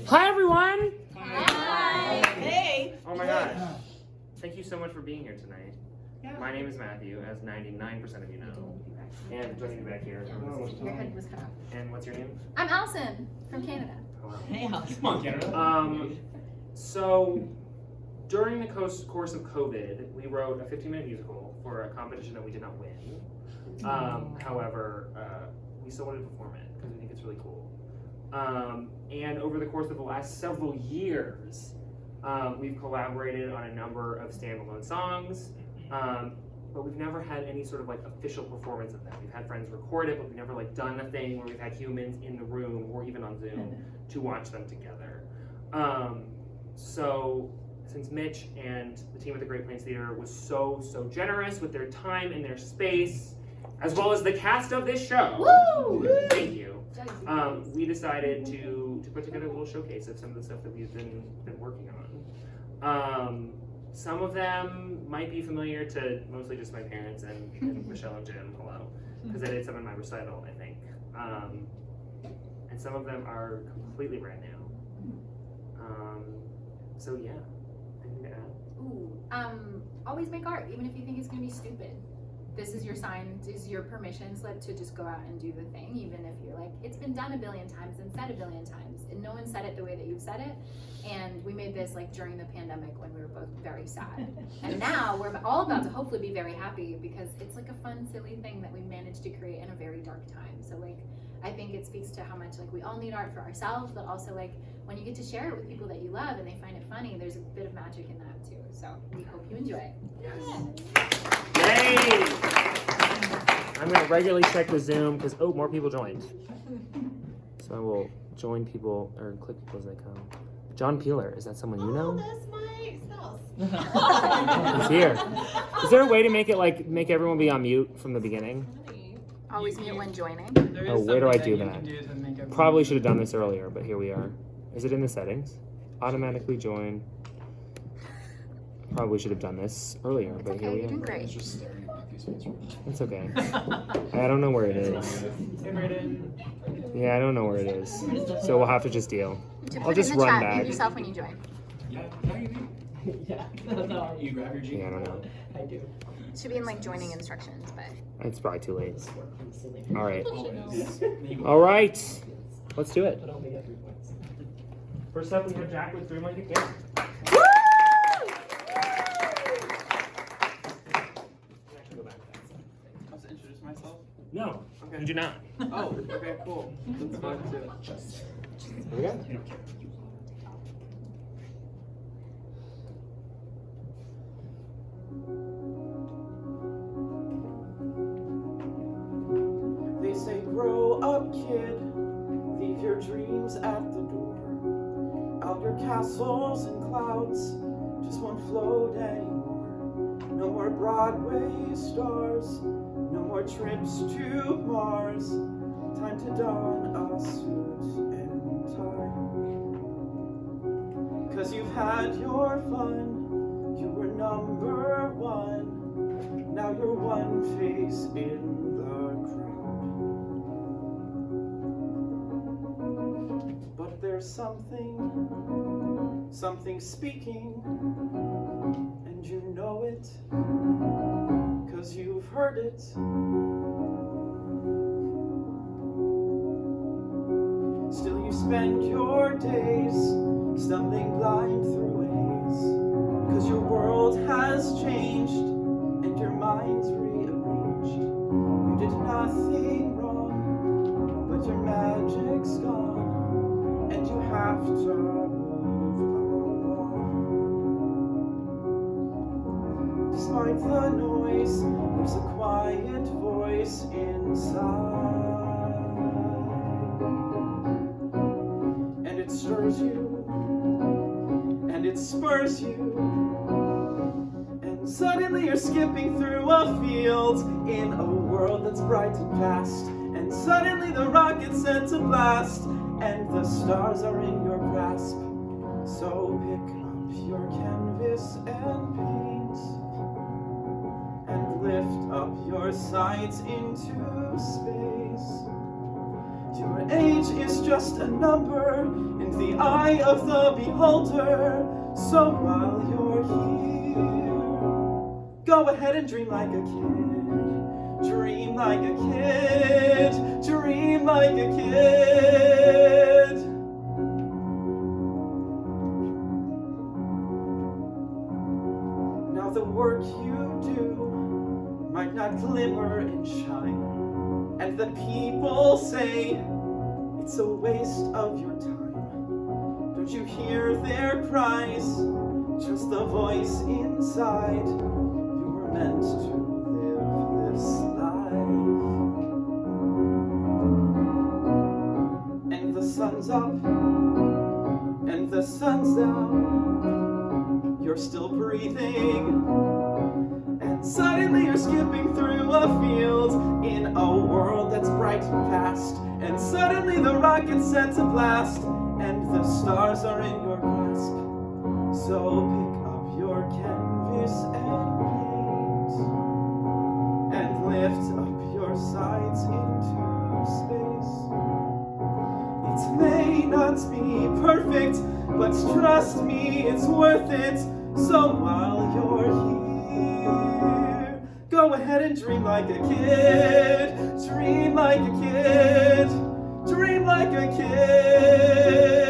Hi, everyone! Hi! Hey! Oh my gosh. Thank you so much for being here tonight. Yeah. My name is Matthew, as 99% of you know. And joining me back here. Your head was cut off. And what's your name? I'm Alison, from Canada. Oh, wow. Hey, Alison. Come on, Canada. So, during the course of COVID, we wrote a 15-minute musical for a competition that we did not win. However, we still wanted to perform it because we think it's really cool. And over the course of the last several years, we've collaborated on a number of standalone songs, but we've never had any sort of like official performance of them. We've had friends record it, but we've never like done a thing where we've had humans in the room or even on Zoom to watch them together. So since Mitch and the team at the Great Plains Theater was so generous with their time and their space, as well as the cast of this show, Woo! Thank you. We decided to put together a little showcase of some of the stuff that we've been working on. Some of them might be familiar to mostly just my parents and Michelle and Jim, hello, because I did some in my recital, I think. And some of them are completely brand new. So yeah, anything to add? Ooh, always make art, even if you think it's gonna be stupid. This is your sign, this is your permission slip to just go out and do the thing, even if you're like, it's been done a billion times and said a billion times, and no one said it the way that you've said it. And we made this like during the pandemic when we were both very sad. And now we're all about to hopefully be very happy because it's like a fun, silly thing that we managed to create in a very dark time. So like, I think it speaks to how much like we all need art for ourselves, but also like when you get to share it with people that you love and they find it funny, there's a bit of magic in that too. So we hope you enjoy it. Yes. Yay! I'm gonna regularly check the Zoom because more people joined. So I will join people or click people as they come. John Peeler, is that someone you know? That's my spouse. He's here. Is there a way to make everyone be on mute from the beginning? Always mute when joining. Oh, where do I do that? Probably should have done this earlier, but here we are. Is it in the settings? Automatically join. Probably should have done this earlier, but here we You're are. doing great. It's okay. I don't know where it is. Yeah, I don't know where it is. So we'll have to just deal. I'll just run back. Mute yourself when you join. Yeah, no, you grab your G. Yeah, I don't know. I do. It should be in like joining instructions, but. It's probably too late. All right. All right. Let's do it. First up, we have Jack with Dream Like a Kid. Introduce myself? No, Okay. you do not. Oh, okay, cool. That's fine too. Here we go. They say grow up, kid. Leave your dreams at the door. Out your castles and clouds just won't float anymore. No more Broadway stars. No more trips to Mars. Time to don a suit and tie. 'Cause you've had your fun. You were number one. Now you're one face in the crowd. But there's something speaking, and you know it. 'Cause you've heard it. Still you spend your days stumbling blind through a haze. 'Cause your world has changed and your mind's rearranged. You did nothing wrong, but your magic's gone, and you have to move along. Despite the noise, there's a quiet voice inside, and it stirs you, and it spurs you, and suddenly you're skipping through a field in a world that's bright and fast, and suddenly the rocket's set to blast, and the stars are in your grasp. So pick up your canvas and paint, and lift up your sights into space. Your age is just a number in the eye of the beholder. So while you're here, go ahead and dream like a kid. Dream like a kid. Dream like a kid. Now the work you do might not glimmer and shine, and the people say it's a waste of your time. Don't you hear their cries? Just the voice inside. You were meant to live this life. And the sun's up, and the sun's down. You're still breathing. And suddenly you're skipping through a field in a world that's bright and fast. And suddenly the rocket's set to blast, and the stars are in your grasp. So pick up your canvas and paint, and lift up your sides into space. It may not be perfect, but trust me, it's worth it. So while you're here, go ahead and dream like a kid. Dream like a kid. Dream like a kid.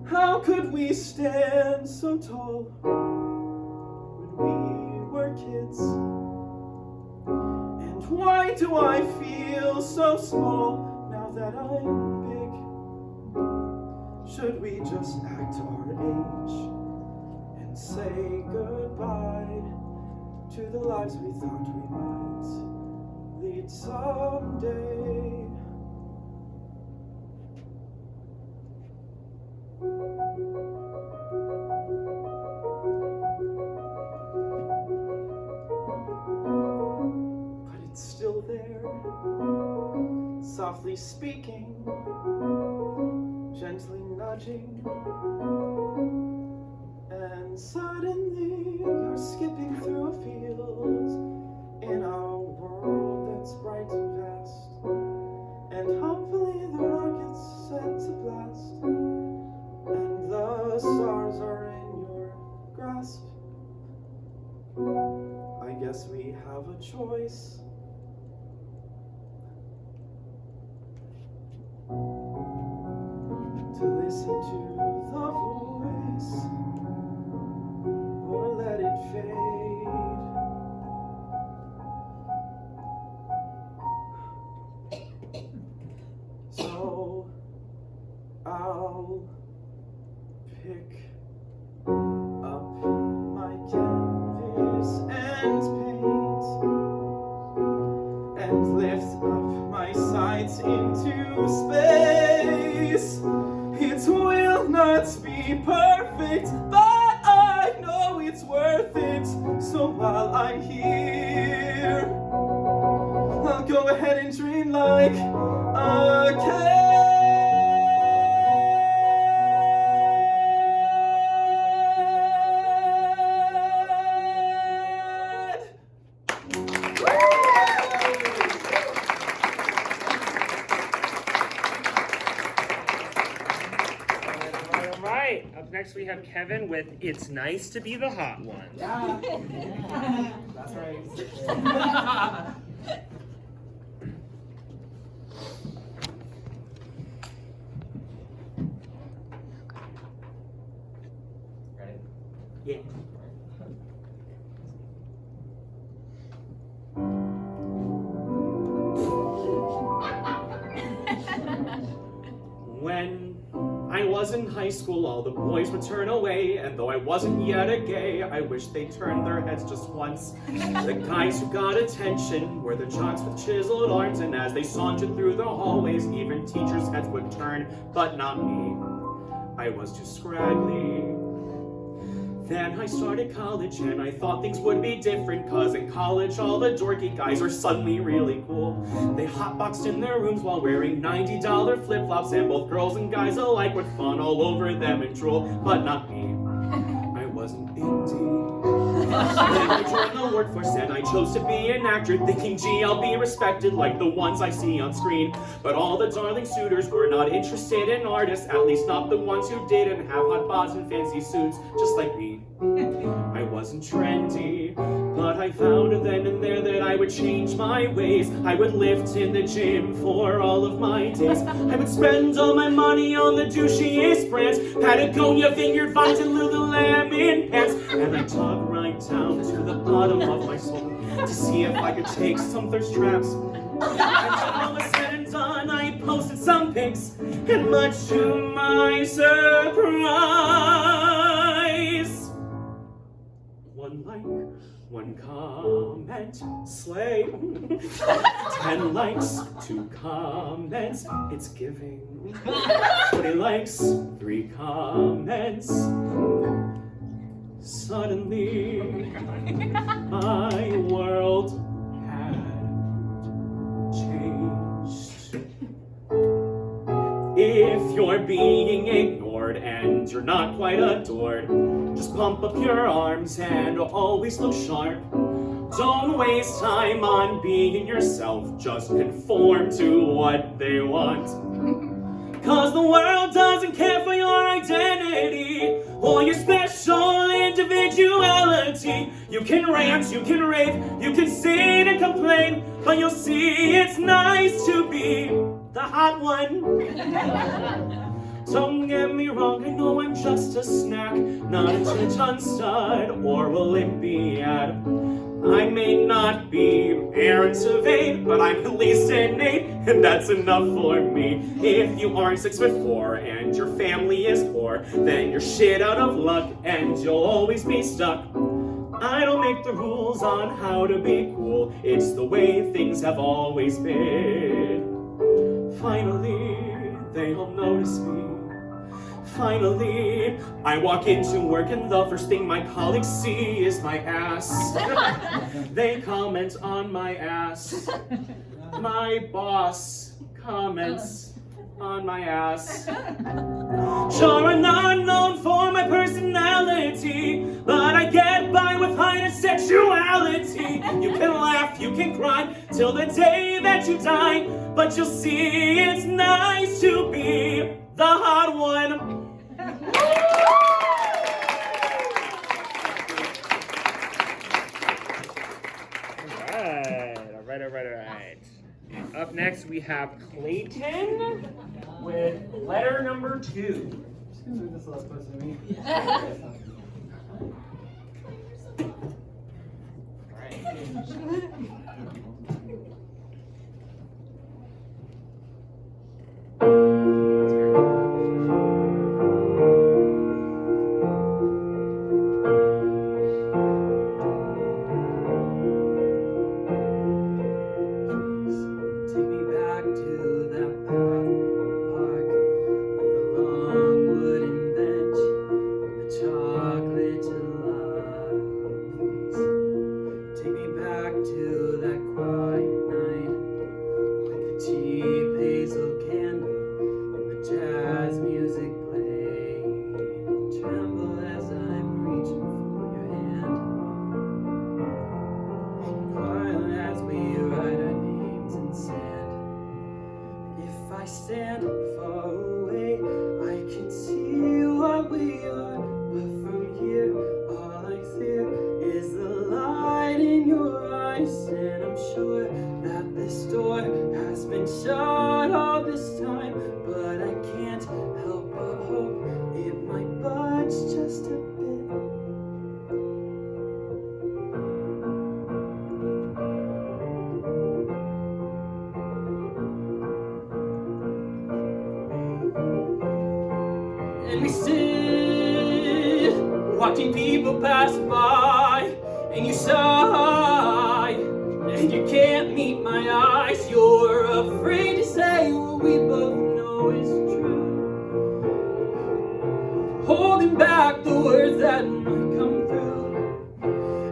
How could we stand so tall when we were kids? And why do I feel so small now that I'm big? Should we just act our age and say goodbye to the lives we thought we might lead someday? But it's still there, softly speaking, gently nudging, and suddenly you're skipping through a field in a world that's bright and vast, and hopefully the rocket's set to blast, and the stars are in your grasp. I guess we have a choice. To listen to the voice, or let it fade. So I'll pick up my canvas and paint, and lift up my sides into space. It will not be perfect, but I know it's worth it. So while I'm here, I'll go ahead and dream like a kid. Next we have Kevin with It's Nice to Be the Hot One. Yeah. That's right. Ready? Yeah. When I was in high school, all the boys would turn away, and though I wasn't yet a gay, I wish they'd turn their heads just once. The guys who got attention were the jocks with chiseled arms, and as they sauntered through the hallways, even teachers' heads would turn, but not me. I was too scraggly. Then I started college and I thought things would be different, cause in college all the dorky guys are suddenly really cool. They hotboxed in their rooms while wearing $90 flip-flops, and both girls and guys alike would fawn all over them and drool, but not me. I wasn't indie. Then I joined the workforce and I chose to be an actor, thinking, gee, I'll be respected like the ones I see on screen. But all the darling suitors were not interested in artists, at least not the ones who didn't have hot bods and fancy suits, just like me. I wasn't trendy, but I found then and there that I would change my ways. I would lift in the gym for all of my days. I would spend all my money on the douchiest brands, Patagonia, Vineyard Vines, and Lululemon pants. And I dug right down to the bottom of my soul to see if I could take some thirst traps. And when all was said and done, I posted some pics, and much to my surprise, one like, one comment, slay. 10 likes, 2 comments, it's giving. 20 likes, 3 comments. Suddenly, my world had changed. If you're being ignored and you're not quite adored, just pump up your arms and always look sharp. Don't waste time on being yourself, just conform to what they want. Cause the world doesn't care for your identity or your special individuality. You can rant, you can rave, you can sin and complain, but you'll see it's nice to be the hot one. Don't get me wrong, I know I'm just a snack, not a two-ton stud or Olympiad. I may not be Aaron Tveit, but I'm at least an 8, and that's enough for me. If you aren't 6'4" and your family is poor, then you're shit out of luck and you'll always be stuck. I don't make the rules on how to be cool, it's the way things have always been. Finally, they all notice me. Finally, I walk into work and the first thing my colleagues see is my ass. They comment on my ass. My boss comments on my ass. Sure, I'm not known for my personality, but I get by with high sexuality. You can laugh, you can cry, till the day that you die, but you'll see it's nice to be the hot one. All right. Up next we have Clayton with letter number 2. This is last question to me. And we sit watching people pass by, and you sigh, and you can't meet my eyes. You're afraid to say what we both know is true, holding back the words that might come through.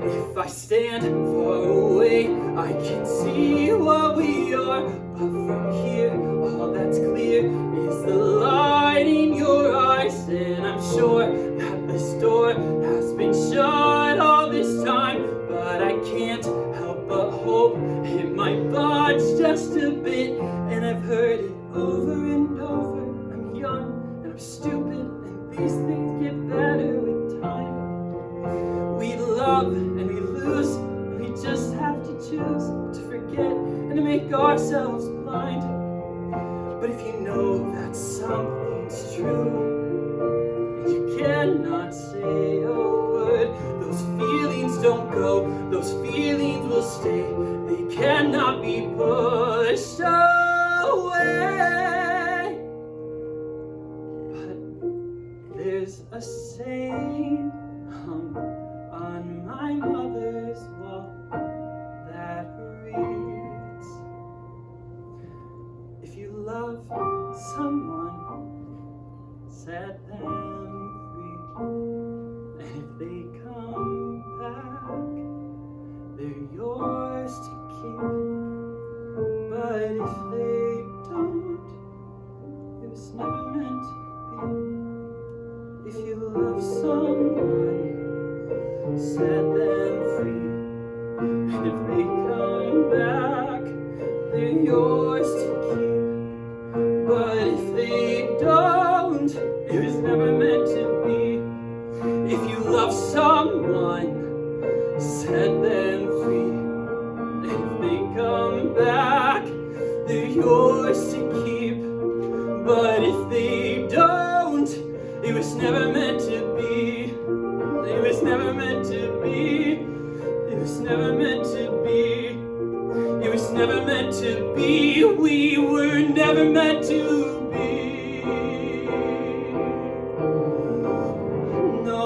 If I stand far away, I can see what we are, but from here, all that's clear is the light in your eyes. And I'm sure that this door has been shut all this time. a bit, and I've heard it over and over. I'm young and I'm stupid, and these things get better with time. We love and we lose, and we just have to choose to forget and to make ourselves blind. But if you know that something's true, and you cannot say a word, those feelings don't go, those feelings will stay. They cannot be pushed away. But there's a saying hung on my mother's wall that reads, if you love someone, set them free. And if they come back, they're yours to keep. But if they don't, it was never meant to be. If you love someone, set them free. And if they come back, they're yours to keep. But if they don't, it was never meant to be. If you love someone, set them free. And if they come back, they're yours to keep. But if they don't, it was never meant to be. It was never meant to be. It was never meant to be. It was never meant to be. We were never meant to be. No.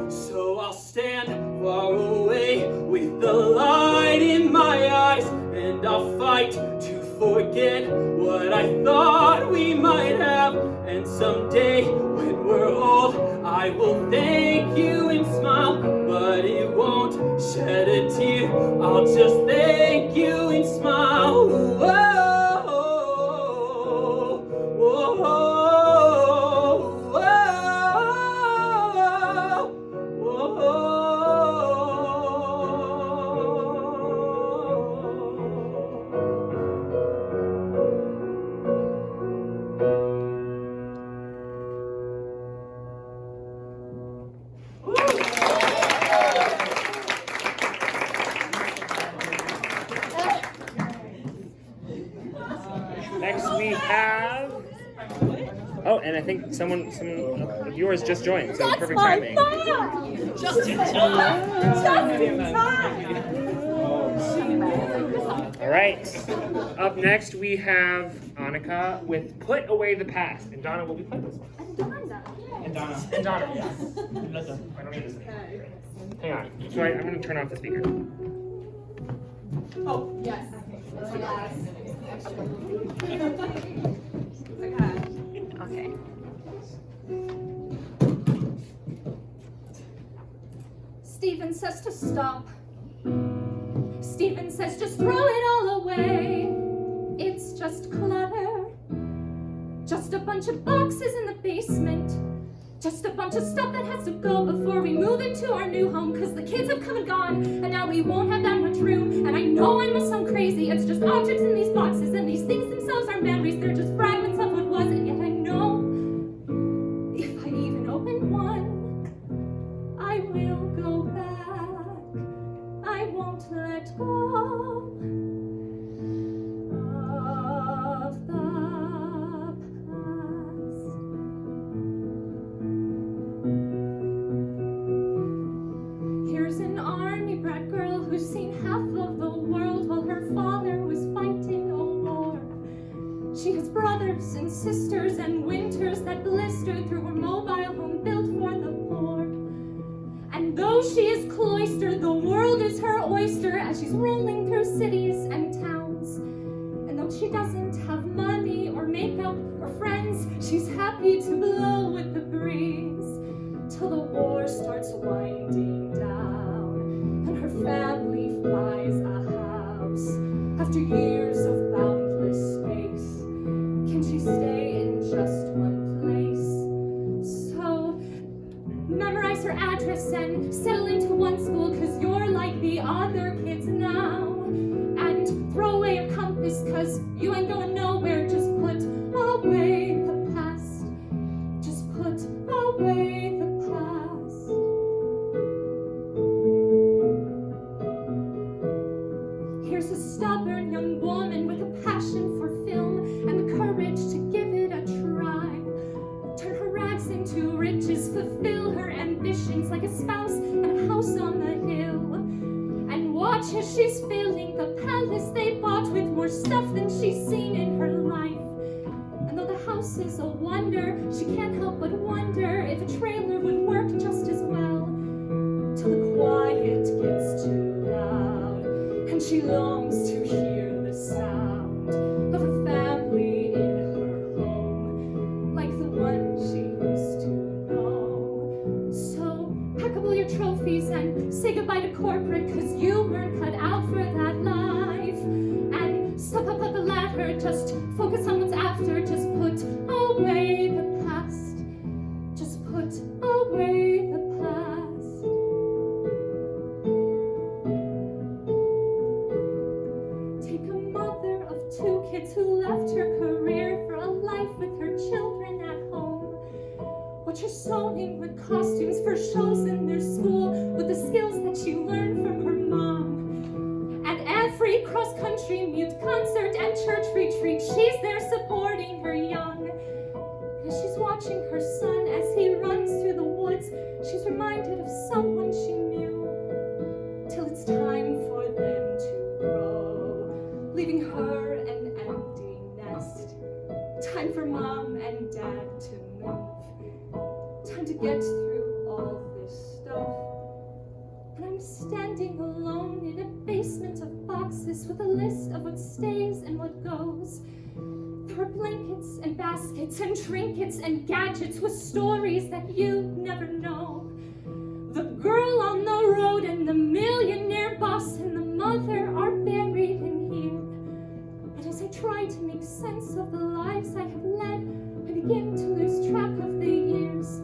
So I'll stand far away with the light in my eyes, and I'll fight to forget what I thought we might have. And someday when we're old, I will thank you and smile, but it won't shed a tear. I'll just thank you and smile. Whoa, whoa, whoa, whoa. Next we have. Oh, and I think some of yours just joined, so perfect timing. All right. Up next we have Annika with "Put Away the Past," and Donna will be playing this one. And Donna. Yes. I don't need this anymore. Hang on. So I'm going to turn off the speaker. Oh, yes. Okay. Steven says to stop. Steven says just throw it all away. It's just clutter. Just a bunch of boxes in the basement. Just a bunch of stuff that has to go before we move into our new home, cause the kids have come and gone, and now we won't have that much room. And I know I must sound crazy, it's just objects in these boxes, and these things themselves are memories, they're just fragments of what was, and yet I know if I even open one, I will go back. I won't let go of the who's seen half of the world while her father was fighting a war. She has brothers and sisters and winters that blistered through her mobile home built for the poor. And though she is cloistered, the world is her oyster as she's rolling through cities and towns. And though she doesn't have money or makeup or friends, she's happy to blow with the breeze till the war starts winding down. Family buys a house after years of boundless space. Can she stay in just one place? So memorize her address and settle into one school, cause you're like the other younger kids now. And throw away your compass, cause you ain't going nowhere. Just put away the past. Just put away the past. Here's a stubborn young woman with a passion for film and the courage to give it a try. Turn her rags into riches, fulfill her ambitions like a spouse and a house on the hill. And watch as she's filling the palace they bought with more stuff than she's seen in her life. And though the house is a wonder, she can't help but wonder if a trailer would work just as well. Till the quiet gets too loud, and she longs to hear the sound of a family in her home, like the one she used to know. So pack up all your trophies and say goodbye to corporate, cause you weren't cut out for that life. And step up the ladder, just focus on what's after. Just put away the past. Just put away the past. Take a mother of 2 kids who left her career for a life with her children at home. Watch her sewing with costumes for shows in their school with the skills that she learned from her mom. At every cross-country mute concert and church retreat, she's there supporting her young. And as she's watching her son as he runs through the woods, she's reminded of someone she knew. Till it's time for them to grow, leaving her an empty nest. Time for mom and dad to move. Time to get through all this stuff. And I'm standing alone in a basement of boxes with a list of what stays and what goes. There are blankets and baskets and trinkets and gadgets with stories that you never know. The girl on the road and the millionaire boss and the mother are buried in here. And as I try to make sense of the lives I have led, I begin to lose track of the years.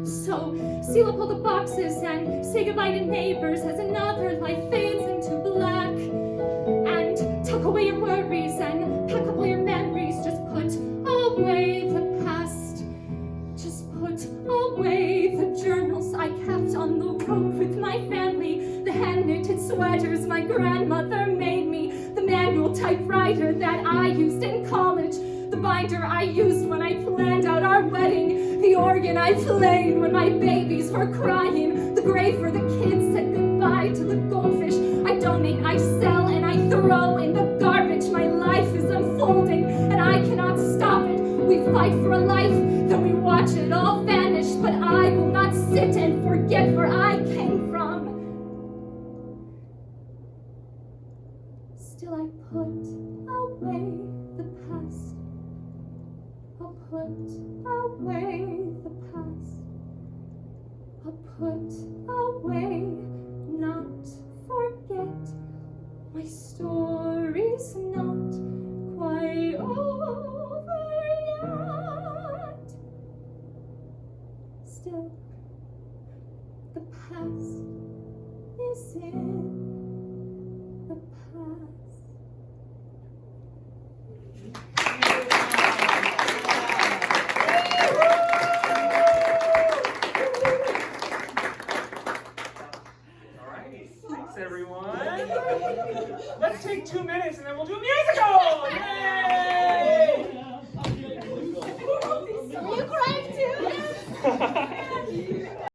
So seal up all the boxes and say goodbye to neighbors as another life fades into black. And tuck away your worries and pack up all your memories. Just put away the past. Just put away the journals I kept on the road with my family, the hand-knitted sweaters my grandmother made me, the manual typewriter that I used in college, the binder I used when I planned out our wedding, the organ I played when my babies were crying, the grave where the kids said goodbye to the goldfish I donate, I sell, and I throw in the garbage. My life is unfolding, and I cannot stop it. We fight for a life, then we watch it all vanish, but I will not sit and forget where I came from. Still I put away the past. I'll put away the past. I'll put away, not forget. My story's not quite over yet. Still, the past is in the past. All right, thanks everyone. Let's take 2 minutes and then we'll do a musical. Yay!